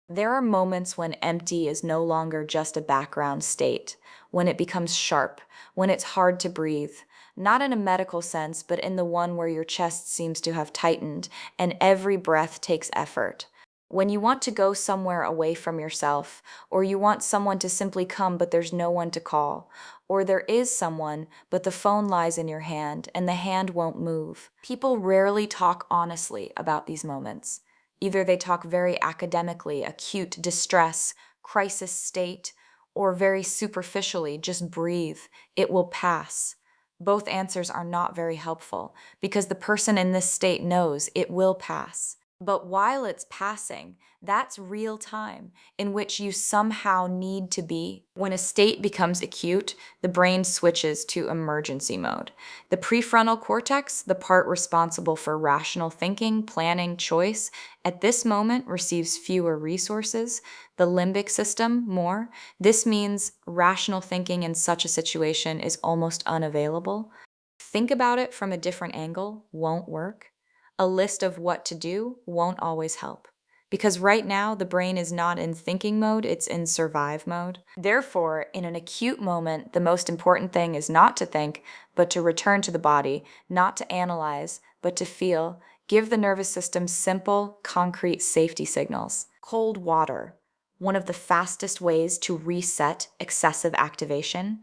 There are moments when empty is no longer just a background state, when it becomes sharp, when it's hard to breathe, not in a medical sense, but in the one where your chest seems to have tightened and every breath takes effort. When you want to go somewhere away from yourself, or you want someone to simply come but there's no one to call, or there is someone but the phone lies in your hand and the hand won't move. People rarely talk honestly about these moments. Either they talk very academically, acute distress, crisis state, or very superficially, just breathe, it will pass. Both answers are not very helpful because the person in this state knows it will pass. But while it's passing, that's real time in which you somehow need to be. When a state becomes acute, the brain switches to emergency mode. The prefrontal cortex, the part responsible for rational thinking, planning, choice, at this moment receives fewer resources. The limbic system, more. This means rational thinking in such a situation is almost unavailable. Think about it from a different angle won't work. A list of what to do won't always help. Because right now, the brain is not in thinking mode, it's in survive mode. Therefore, in an acute moment, the most important thing is not to think, but to return to the body, not to analyze, but to feel. Give the nervous system simple, concrete safety signals. Cold water, one of the fastest ways to reset excessive activation.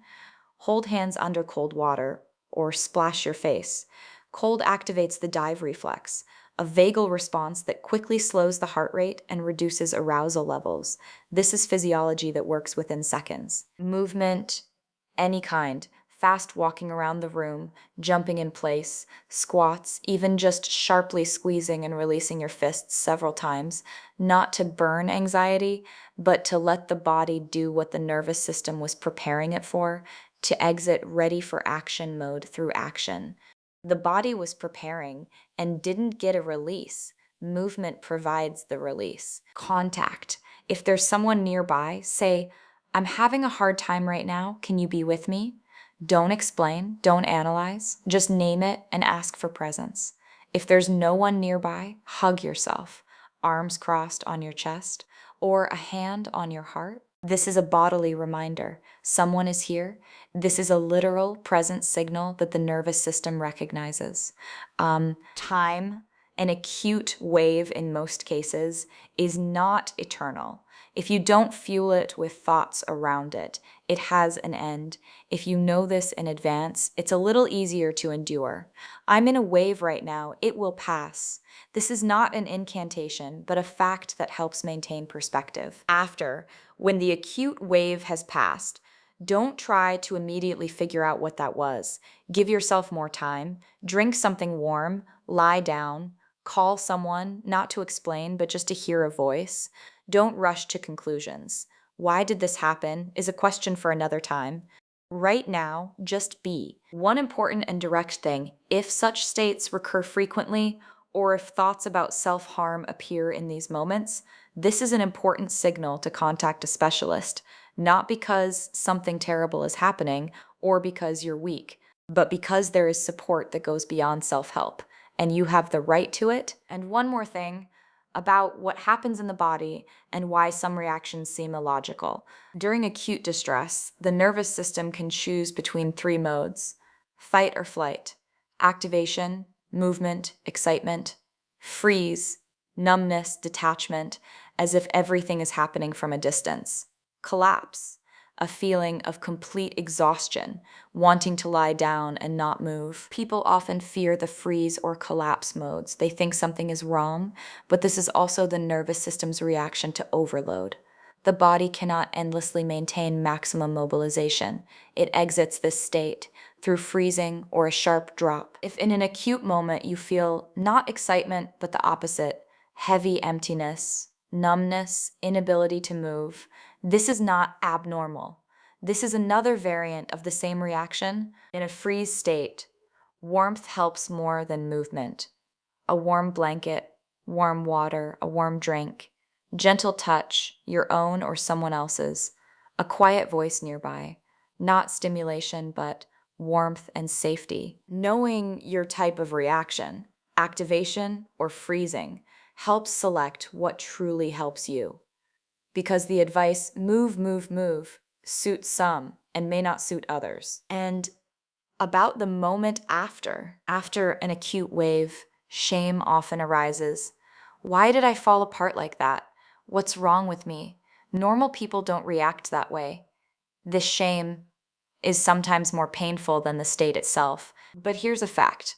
Hold hands under cold water or splash your face. Cold activates the dive reflex, a vagal response that quickly slows the heart rate and reduces arousal levels. This is physiology that works within seconds. Movement, any kind, fast walking around the room, jumping in place, squats, even just sharply squeezing and releasing your fists several times, not to burn anxiety, but to let the body do what the nervous system was preparing it for, to exit ready for action mode through action. The body was preparing and didn't get a release. Movement provides the release. Contact. If there's someone nearby, say, I'm having a hard time right now. Can you be with me? Don't explain, don't analyze. Just name it and ask for presence. If there's no one nearby, hug yourself, arms crossed on your chest, or a hand on your heart. This is a bodily reminder. Someone is here. This is a literal present signal that the nervous system recognizes. Time, an acute wave in most cases, is not eternal. If you don't fuel it with thoughts around it, it has an end. If you know this in advance, it's a little easier to endure. I'm in a wave right now. It will pass. This is not an incantation, but a fact that helps maintain perspective. When the acute wave has passed, don't try to immediately figure out what that was. Give yourself more time. Drink something warm. Lie down. Call someone, not to explain, but just to hear a voice. Don't rush to conclusions. Why did this happen is a question for another time. Right now, just be. One important and direct thing, if such states recur frequently, or if thoughts about self-harm appear in these moments, this is an important signal to contact a specialist, not because something terrible is happening or because you're weak, but because there is support that goes beyond self-help, and you have the right to it. And one more thing about what happens in the body and why some reactions seem illogical. During acute distress, the nervous system can choose between three modes: fight or flight, activation, movement, excitement, freeze, numbness, detachment, as if everything is happening from a distance, collapse, a feeling of complete exhaustion, wanting to lie down and not move. People often fear the freeze or collapse modes. They think something is wrong, but this is also the nervous system's reaction to overload. The body cannot endlessly maintain maximum mobilization. It exits this state through freezing or a sharp drop. If in an acute moment you feel not excitement, but the opposite, heavy emptiness, numbness, inability to move, this is not abnormal. This is another variant of the same reaction. In a freeze state, warmth helps more than movement. A warm blanket, warm water, a warm drink, gentle touch, your own or someone else's, a quiet voice nearby, not stimulation, but warmth and safety. Knowing your type of reaction, activation or freezing, helps select what truly helps you. because the advice, move, move, move, suits some and may not suit others. And about the moment after an acute wave, shame often arises. Why did I fall apart like that? What's wrong with me? Normal people don't react that way. This shame is sometimes more painful than the state itself. But here's a fact.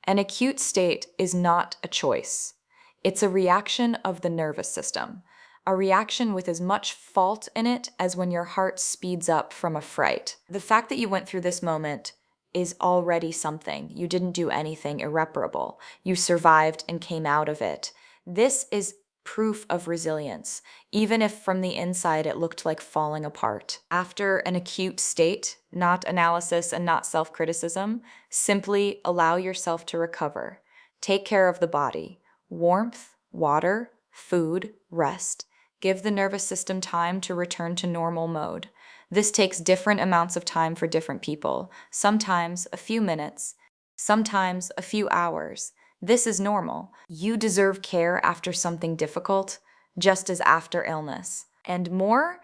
An acute state is not a choice. It's a reaction of the nervous system, a reaction with as much fault in it as when your heart speeds up from a fright. The fact that you went through this moment is already something. You didn't do anything irreparable. You survived and came out of it. This is proof of resilience, even if from the inside it looked like falling apart. After an acute state, not analysis and not self-criticism, simply allow yourself to recover. Take care of the body. Warmth, water, food, rest. Give the nervous system time to return to normal mode. This takes different amounts of time for different people, sometimes a few minutes, sometimes a few hours. This is normal. You deserve care after something difficult, just as after illness. And more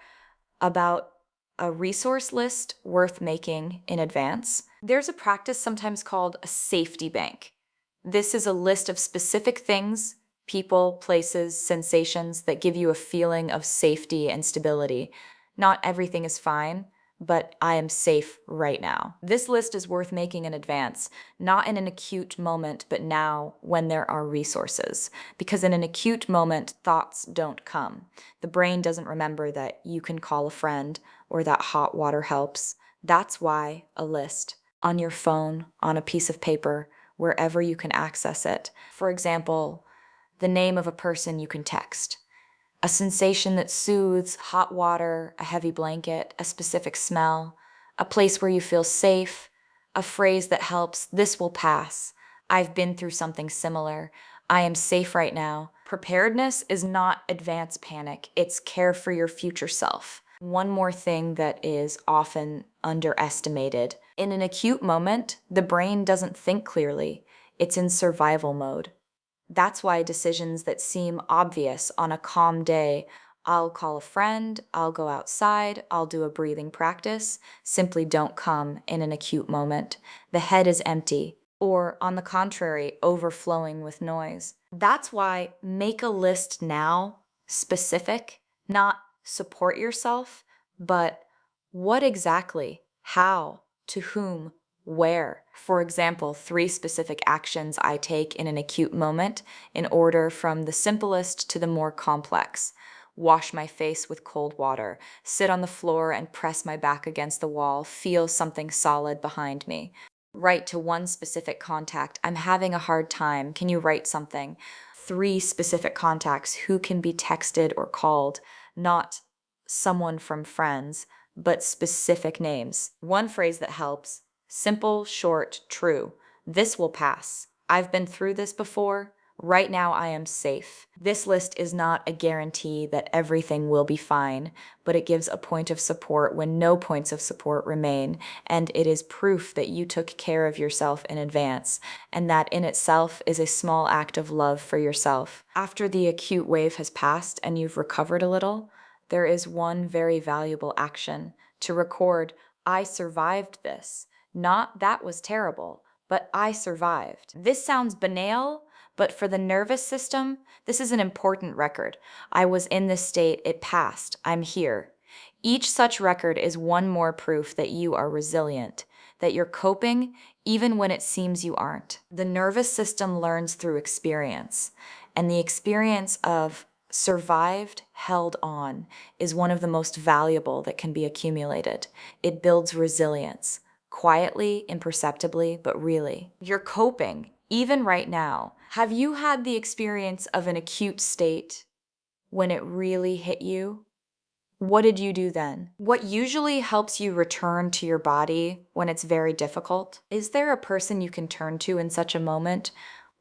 about a resource list worth making in advance. There's a practice sometimes called a safety bank. This is a list of specific things, people, places, sensations that give you a feeling of safety and stability. Not everything is fine, but I am safe right now. This list is worth making in advance, not in an acute moment, but now when there are resources. Because in an acute moment, thoughts don't come. The brain doesn't remember that you can call a friend or that hot water helps. That's why a list on your phone, on a piece of paper, wherever you can access it. For example, the name of a person you can text. A sensation that soothes, hot water, a heavy blanket, a specific smell, a place where you feel safe, a phrase that helps, this will pass, I've been through something similar, I am safe right now. Preparedness is not advance panic, it's care for your future self. One more thing that is often underestimated. In an acute moment, the brain doesn't think clearly, it's in survival mode. That's why decisions that seem obvious on a calm day, I'll call a friend, I'll go outside, I'll do a breathing practice, simply don't come in an acute moment. The head is empty, or on the contrary, overflowing with noise. That's why make a list now, specific, not support yourself, but what exactly, how, to whom, where. For example, 3 specific actions I take in an acute moment in order from the simplest to the more complex. Wash my face with cold water, sit on the floor and press my back against the wall, feel something solid behind me. Write to 1 specific contact, I'm having a hard time, can you write something? 3 specific contacts who can be texted or called, not someone from friends, but specific names. 1 phrase that helps. Simple, short, true. This will pass. I've been through this before. Right now I am safe. This list is not a guarantee that everything will be fine, but it gives a point of support when no points of support remain, and it is proof that you took care of yourself in advance, and that in itself is a small act of love for yourself. After the acute wave has passed and you've recovered a little, there is one very valuable action: to record, I survived this. Not that was terrible, but I survived. This sounds banal, but for the nervous system, this is an important record. I was in this state, it passed, I'm here. Each such record is one more proof that you are resilient, that you're coping even when it seems you aren't. The nervous system learns through experience, and the experience of survived, held on, is one of the most valuable that can be accumulated. It builds resilience. Quietly, imperceptibly, but really. You're coping, even right now. Have you had the experience of an acute state when it really hit you? What did you do then? What usually helps you return to your body when it's very difficult? Is there a person you can turn to in such a moment?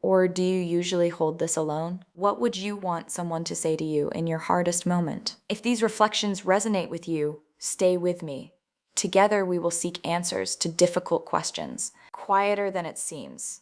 Or do you usually hold this alone? What would you want someone to say to you in your hardest moment? If these reflections resonate with you, stay with me. Together we will seek answers to difficult questions, quieter than it seems.